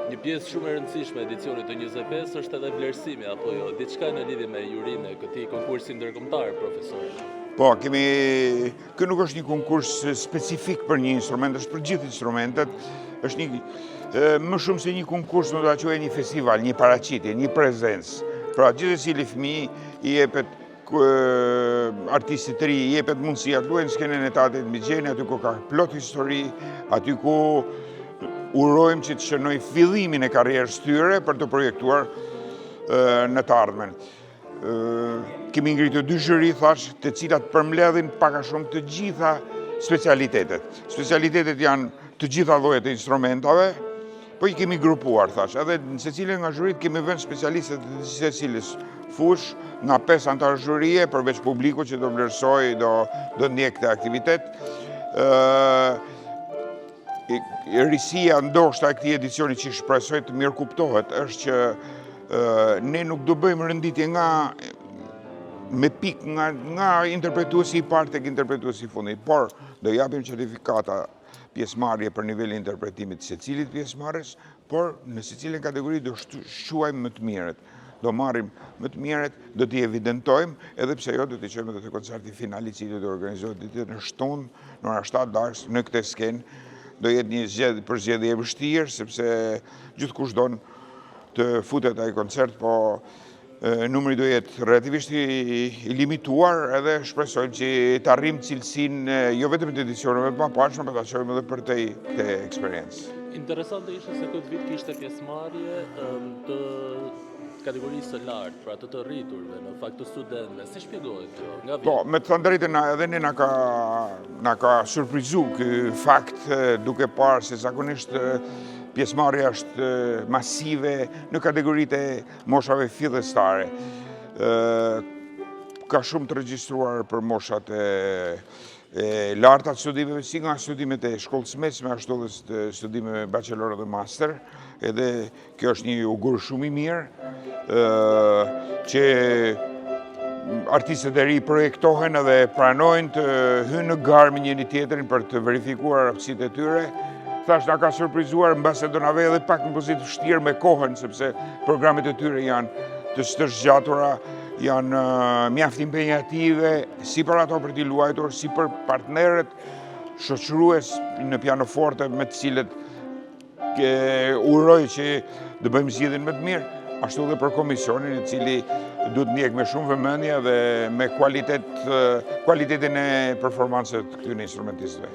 Një pjesë shumë e rëndësishme e edicionit të 25 është edhe vlerësimi apo jo, diçka në lidhje me jurinë e këtij konkursi ndërkombëtar, profesor. Po, ky nuk është një konkurs specifik për një instrument, është për gjithë instrumentet, është më shumë se një konkurs, do ta quaj një festival, një paraqitje, një prezencë. Pra, gjithsesi fëmijë i jepet artistit të ri, i jepet mundësia të luajnë skenën e Teatrit Mixheni, aty ku ka plot histori, aty ku urojmë që të shënoj fillimin e karrierës tyre për të projektuar në të ardhmen. Kemi ngritur 2 zhëri, thash, të cilat përmbledhin pak a shumë të gjitha specialitetet. Specialitetet janë të gjitha llojet e instrumentave, po i kemi grupuar, thash, edhe në secilin nga zhurit kemi vënë specialistët të secilës fush, nga 5 antarë zhurie, përveç publiku që do vlerësoj, do ndjek këtë aktivitet. Risia ndoshta e këtij edicioni që shpresoj të mirë kuptohet është që ne nuk do bëjmë rënditje me pikë nga interpretuesi i parë tek interpretuesi i fundit, por do japim certifikata pjesëmarrje për nivelin e interpretimit të secilit pjesëmarrës, por në secilën kategori do shquajmë më të mirët. Do marrim më të mirët, do t'i evidentojmë, edhe pse jo do t'i çojmë edhe te koncerti final i cili do organizohet ditën e shtunë në ora 7 darkë në këtë skenë. Do jetë një përzgjedhje e vështirë, sepse gjithkush don të futet ai koncert, po numri do jetë relativisht i limituar, edhe shpresojmë që të arrijmë cilësinë jo vetëm të edicioneve të mëparshme, por ta çojmë edhe për këtë eksperiencë. Interesante ishte se këtë vit kishte pjesëmarrje të kategorisë së lartë, pra të rriturve, në fakt të studentëve. Si shpjegohet kjo? Nga vit? Po, me të thënë drejtën, edhe ne na ka surprizu ky fakt, duke parë se zakonisht pjesëmarrja është masive në kategoritë e moshave fillestare. Ka shumë të regjistruar për moshat e larta të studimeve, si nga studimet e shkollës mesme, ashtu edhe studimeve bachelor dhe master, edhe kjo është një ugur shumë i mirë, që artistët e ri projektohen edhe pranojnë të hynë në garë me njëri tjetrin për të verifikuar aftësitë e tyre. Thash, na ka surprizuar, mbase do na vë edhe pak në pozitë vështirë me kohën, sepse programet e tyre janë të zgjatura, janë mjaft impenjative, si për ato për t'i luajtur, si për partnerët shoqërues në pianoforte me të cilët uroj që të bëjmë zgjidhjen më të mirë, ashtu edhe për komisionin i cili duhet ndjek me shumë vëmendje dhe me kualitetin e performancës të këtyre instrumentistëve.